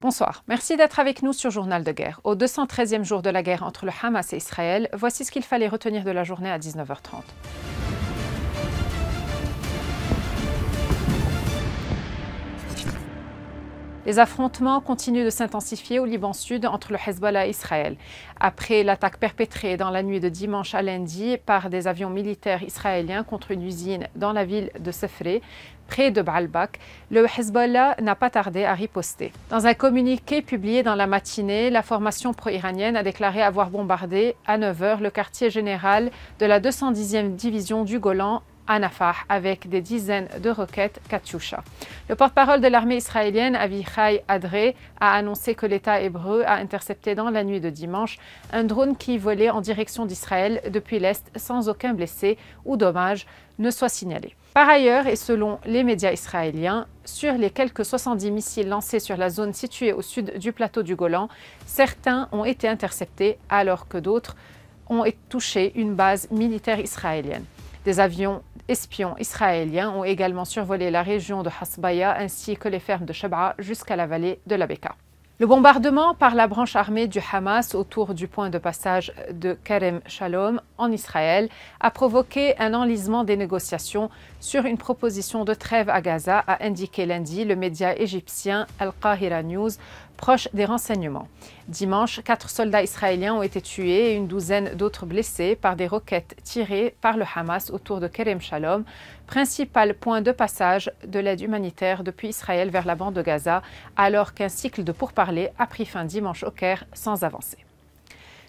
Bonsoir, merci d'être avec nous sur Journal de guerre. Au 213e jour de la guerre entre le Hamas et Israël, voici ce qu'il fallait retenir de la journée à 19h30. Les affrontements continuent de s'intensifier au Liban Sud entre le Hezbollah et Israël. Après l'attaque perpétrée dans la nuit de dimanche à lundi par des avions militaires israéliens contre une usine dans la ville de Sefré, près de Baalbek, le Hezbollah n'a pas tardé à riposter. Dans un communiqué publié dans la matinée, la formation pro-iranienne a déclaré avoir bombardé à 9h le quartier général de la 210e division du Golan à Nafah avec des dizaines de roquettes Katyusha. Le porte-parole de l'armée israélienne, Avichai Adré, a annoncé que l'État hébreu a intercepté dans la nuit de dimanche un drone qui volait en direction d'Israël depuis l'Est sans aucun blessé ou dommage ne soit signalé. Par ailleurs, et selon les médias israéliens, sur les quelques 70 missiles lancés sur la zone située au sud du plateau du Golan, certains ont été interceptés alors que d'autres ont touché une base militaire israélienne. Des avions espions israéliens ont également survolé la région de Hasbaya ainsi que les fermes de Shab'a jusqu'à la vallée de la Beka. Le bombardement par la branche armée du Hamas autour du point de passage de Kerem Shalom en Israël a provoqué un enlisement des négociations sur une proposition de trêve à Gaza, a indiqué lundi le média égyptien Al Qahira News, proche des renseignements. Dimanche, 4 soldats israéliens ont été tués et une douzaine d'autres blessés par des roquettes tirées par le Hamas autour de Kerem Shalom, principal point de passage de l'aide humanitaire depuis Israël vers la bande de Gaza, alors qu'un cycle de pourparlers a pris fin dimanche au Caire sans avancée.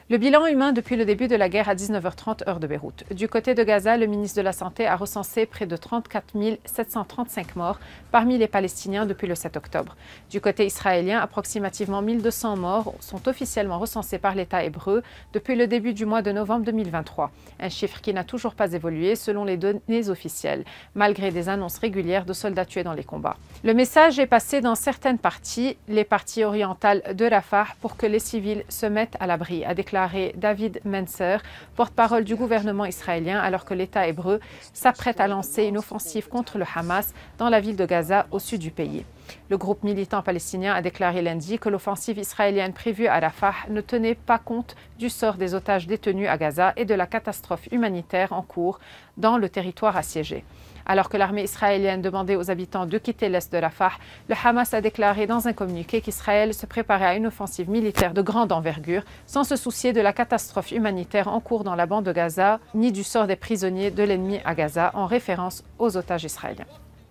Le bilan humain depuis le début de la guerre à 19h30 heure de Beyrouth. Du côté de Gaza, le ministre de la Santé a recensé près de 34 735 morts parmi les Palestiniens depuis le 7 octobre. Du côté israélien, approximativement 1200 morts sont officiellement recensés par l'État hébreu depuis le début du mois de novembre 2023. Un chiffre qui n'a toujours pas évolué selon les données officielles, malgré des annonces régulières de soldats tués dans les combats. Le message est passé dans certaines parties, les parties orientales de Rafah, pour que les civils se mettent à l'abri, a déclaré David Menser, porte-parole du gouvernement israélien, alors que l'État hébreu s'apprête à lancer une offensive contre le Hamas dans la ville de Gaza au sud du pays. Le groupe militant palestinien a déclaré lundi que l'offensive israélienne prévue à Rafah ne tenait pas compte du sort des otages détenus à Gaza et de la catastrophe humanitaire en cours dans le territoire assiégé. Alors que l'armée israélienne demandait aux habitants de quitter l'est de Rafah, le Hamas a déclaré dans un communiqué qu'Israël se préparait à une offensive militaire de grande envergure, sans se soucier de la catastrophe humanitaire en cours dans la bande de Gaza, ni du sort des prisonniers de l'ennemi à Gaza, en référence aux otages israéliens.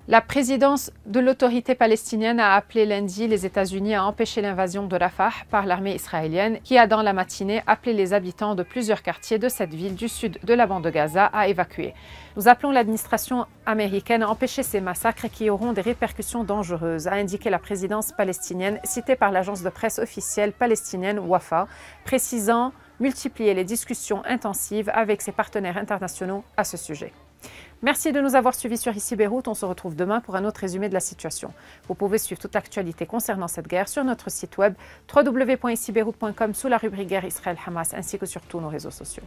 La présidence de l'autorité palestinienne a appelé lundi les États-Unis à empêcher l'invasion de Rafah par l'armée israélienne, qui a dans la matinée appelé les habitants de plusieurs quartiers de cette ville du sud de la bande de Gaza à évacuer. Nous appelons l'administration américaine à empêcher ces massacres qui auront des répercussions dangereuses, a indiqué la présidence palestinienne citée par l'agence de presse officielle palestinienne Wafa, précisant multiplier les discussions intensives avec ses partenaires internationaux à ce sujet. Merci de nous avoir suivis sur Ici Beyrouth. On se retrouve demain pour un autre résumé de la situation. Vous pouvez suivre toute l'actualité concernant cette guerre sur notre site web www.icibeyrouth.com sous la rubrique Guerre Israël-Hamas ainsi que sur tous nos réseaux sociaux.